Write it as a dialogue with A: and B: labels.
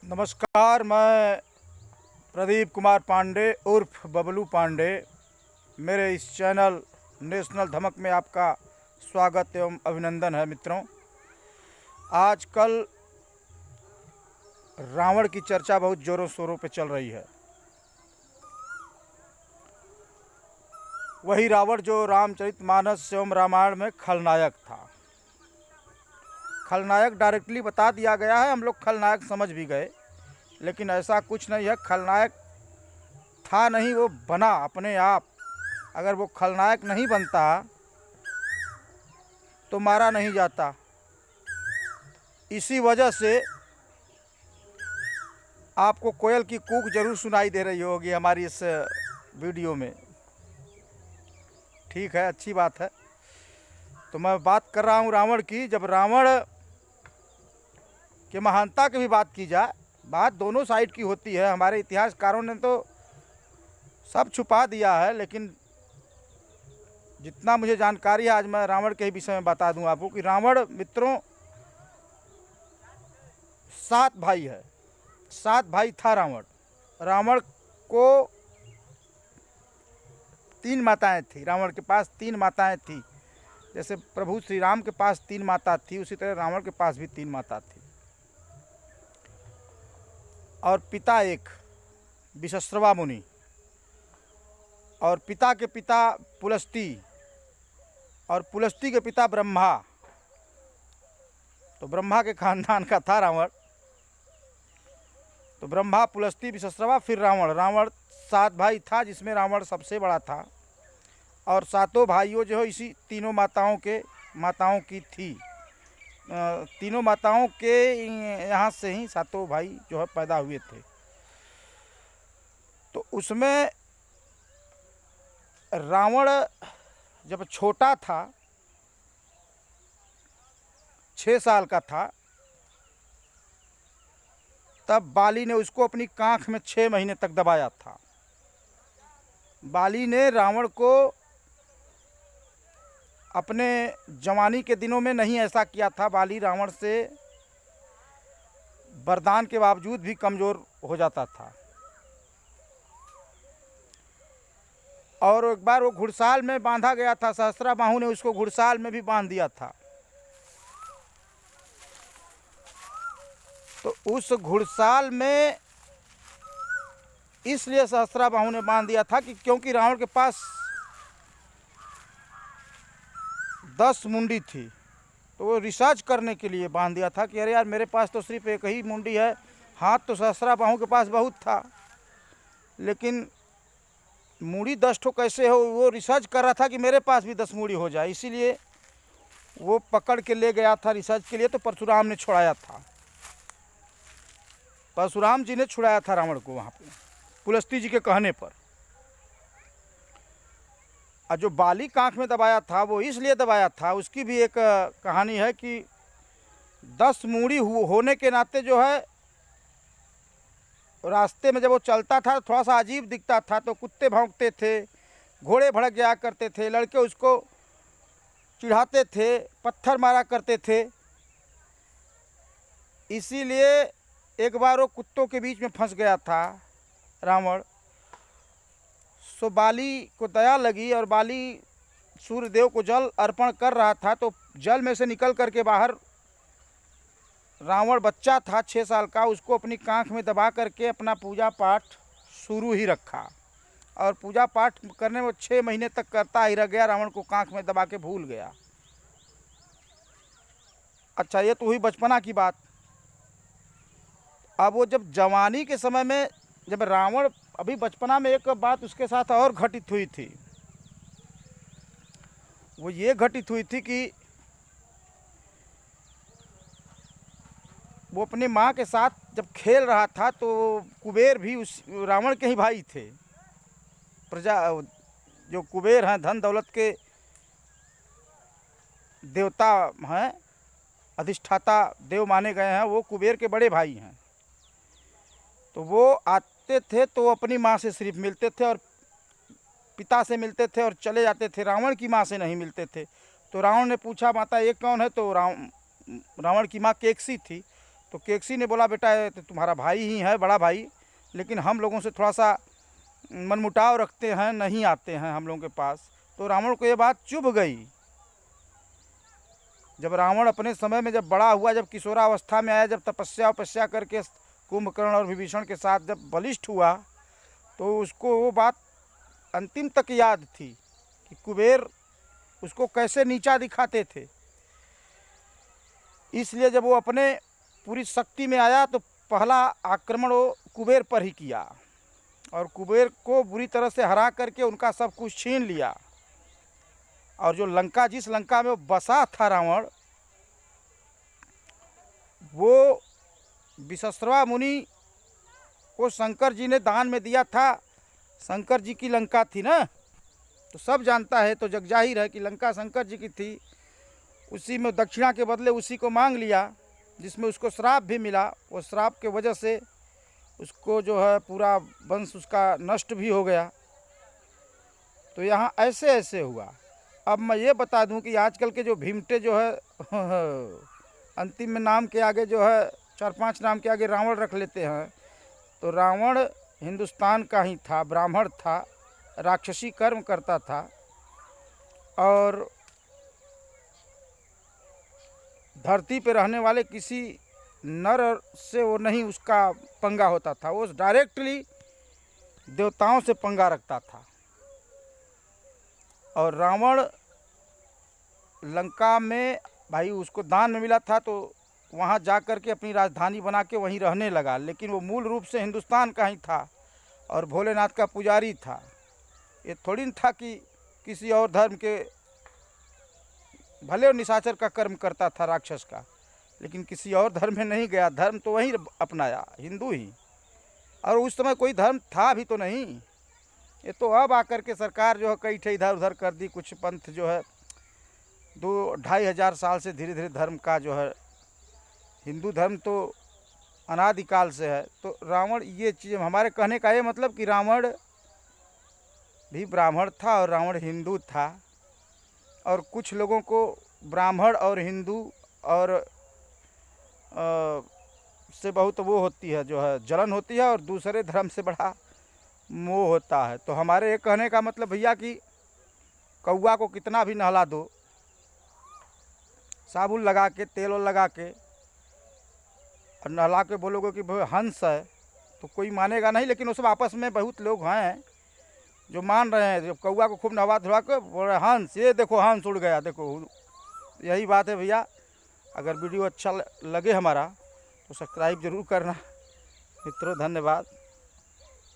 A: नमस्कार, मैं प्रदीप कुमार पांडे उर्फ बबलू पांडे। मेरे इस चैनल नेशनल धमक में आपका स्वागत एवं अभिनंदन है। मित्रों, आजकल रावण की चर्चा बहुत ज़ोरों शोरों पे चल रही है। वही रावण जो रामचरितमानस एवं रामायण में खलनायक था। खलनायक डायरेक्टली बता दिया गया है, हम लोग खलनायक समझ भी गए, लेकिन ऐसा कुछ नहीं है। खलनायक था नहीं, वो बना अपने आप। अगर वो खलनायक नहीं बनता तो मारा नहीं जाता। इसी वजह से आपको कोयल की कूक जरूर सुनाई दे रही होगी हमारी इस वीडियो में। ठीक है, अच्छी बात है। तो मैं बात कर रहा हूँ रावण की। जब रावण के महानता की भी बात की जाए, बात दोनों साइड की होती है। हमारे इतिहासकारों ने तो सब छुपा दिया है, लेकिन जितना मुझे जानकारी है आज मैं रावण के विषय में बता दूं आपको कि रावण मित्रों 7 भाई है। 7 भाई था रावण। रावण को 3 माताएं थी। रावण के पास 3 माताएं थी। जैसे प्रभु श्री राम के पास 3 माता थी, उसी तरह रावण के पास भी 3 माता थी। और पिता एक विश्रवा मुनि, और पिता के पिता पुलस्ती, और पुलस्ती के पिता ब्रह्मा। तो ब्रह्मा के खानदान का था रावण। तो ब्रह्मा, पुलस्ती, विश्रवा, फिर रावण। रावण 7 भाई था, जिसमें रावण सबसे बड़ा था। और 7 भाइयों जो है इसी तीनों माताओं की थी। तीनों माताओं के यहाँ से ही 7 भाई जो है पैदा हुए थे। तो उसमें रावण जब छोटा था, 6 साल का था, तब बाली ने उसको अपनी कांख में 6 महीने तक दबाया था। बाली ने रावण को अपने जवानी के दिनों में नहीं ऐसा किया था। बाली रावण से वरदान के बावजूद भी कमज़ोर हो जाता था। और एक बार वो घुड़साल में बांधा गया था। सहस्त्राबाहु ने उसको घुड़साल में भी बांध दिया था। तो उस घुड़साल में इसलिए सहस्त्राबाहु ने बांध दिया था कि क्योंकि रावण के पास 10 मुंडी थी। तो वो रिसर्च करने के लिए बांध दिया था कि अरे यार, मेरे पास तो सिर्फ एक ही मुंडी है। हाथ तो सहस्त्राबाहु के पास बहुत था, लेकिन मूड़ी 10 ठो कैसे हो। वो रिसर्च कर रहा था कि मेरे पास भी 10 मूड़ी हो जाए। इसीलिए वो पकड़ के ले गया था रिसर्च के लिए। तो परशुराम ने छुड़ाया था। परशुराम जी ने छुड़ाया था रावण को वहाँ पे, पुलस्ती जी के कहने पर। और जो बाली कांख में दबाया था, वो इसलिए दबाया था, उसकी भी एक कहानी है कि 10 मूड़ी होने के नाते जो है, रास्ते में जब वो चलता था थोड़ा सा अजीब दिखता था। तो कुत्ते भौंकते थे, घोड़े भड़क जाया करते थे, लड़के उसको चिढ़ाते थे, पत्थर मारा करते थे। इसीलिए एक बार वो कुत्तों के बीच में फंस गया था रावण। सो बाली को दया लगी, और बाली सूर्यदेव को जल अर्पण कर रहा था। तो जल में से निकल करके बाहर रावण बच्चा था 6 साल का, उसको अपनी कांख में दबा करके अपना पूजा पाठ शुरू ही रखा। और पूजा पाठ करने में 6 महीने तक करता ही रह गया। रावण को कांख में दबा के भूल गया। अच्छा, ये तो हुई बचपना की बात। अब वो जब जवानी के समय में, जब रावण अभी बचपना में, एक बात उसके साथ और घटित हुई थी। वो ये घटित हुई थी कि वो अपनी माँ के साथ जब खेल रहा था, तो कुबेर भी उस रावण के ही भाई थे। प्रजा जो कुबेर हैं, धन दौलत के देवता हैं, अधिष्ठाता देव माने गए हैं, वो कुबेर के बड़े भाई हैं। तो वो आते थे तो अपनी माँ से सिर्फ मिलते थे, और पिता से मिलते थे और चले जाते थे। रावण की माँ से नहीं मिलते थे। तो रावण ने पूछा, माता ये कौन है? तो रावण की माँ केकसी थी। तो तो केकसी ने बोला बेटा ये तो तुम्हारा भाई ही है, बड़ा भाई, लेकिन हम लोगों से थोड़ा सा मनमुटाव रखते हैं, नहीं आते हैं हम लोगों के पास। तो रावण को ये बात चुभ गई। जब रावण अपने समय में जब बड़ा हुआ, जब किशोरावस्था में आया, जब तपस्या करके कुंभकर्ण और विभीषण के साथ जब बलिष्ठ हुआ, तो उसको वो बात अंतिम तक याद थी कि कुबेर उसको कैसे नीचा दिखाते थे। इसलिए जब वो अपने पूरी शक्ति में आया तो पहला आक्रमण वो कुबेर पर ही किया और कुबेर को बुरी तरह से हरा करके उनका सब कुछ छीन लिया। और जो लंका, जिस लंका में वो बसा था रावण, वो विश्रवा मुनि को शंकर जी ने दान में दिया था। शंकर जी की लंका थी ना, तो सब जानता है, तो जग जाहिर है कि लंका शंकर जी की थी। उसी में दक्षिणा के बदले उसी को मांग लिया, जिसमें उसको श्राप भी मिला। वो श्राप के वजह से उसको जो है पूरा वंश उसका नष्ट भी हो गया। तो यहाँ ऐसे ऐसे हुआ। अब मैं ये बता दूं कि आजकल के जो भीमटे जो है अंतिम में नाम के आगे जो है 4-5 नाम के आगे रावण रख लेते हैं। तो रावण हिंदुस्तान का ही था, ब्राह्मण था, राक्षसी कर्म करता था और धरती पे रहने वाले किसी नर से वो नहीं उसका पंगा होता था। वो डायरेक्टली देवताओं से पंगा रखता था। और रावण लंका में भाई उसको दान में मिला था, तो वहाँ जा कर के अपनी राजधानी बना के वहीं रहने लगा। लेकिन वो मूल रूप से हिंदुस्तान का ही था और भोलेनाथ का पुजारी था। ये थोड़ी न था कि किसी और धर्म के, भले वो निशाचर का कर्म करता था राक्षस का, लेकिन किसी और धर्म में नहीं गया। धर्म तो वहीं अपनाया, हिंदू ही। और उस समय कोई धर्म था भी तो नहीं। ये तो अब आकर के सरकार जो है कई ठे इधर उधर कर दी। कुछ पंथ जो है 2-2.5 हज़ार साल से धीरे धीरे धर्म का जो है, हिंदू धर्म तो अनादिकाल से है। तो रावण, ये चीज़ हमारे कहने का ये मतलब कि रावण भी ब्राह्मण था और रावण हिंदू था। और कुछ लोगों को ब्राह्मण और हिंदू और से बहुत वो होती है, जो है जलन होती है, और दूसरे धर्म से बड़ा मोह होता है। तो हमारे ये कहने का मतलब भैया कि कौआ को कितना भी नहला दो, साबुन लगा के, तेल लगा के, और नहला के बोलोगे कि भाई हंस है, तो कोई मानेगा नहीं। लेकिन उस आपस में बहुत लोग हैं जो मान रहे हैं। जब कौआ को खूब नहवा धुला के बोल रहे हंस, ये देखो हंस उड़ गया, देखो। यही बात है भैया। अगर वीडियो अच्छा लगे हमारा तो सब्सक्राइब ज़रूर करना मित्रों। धन्यवाद।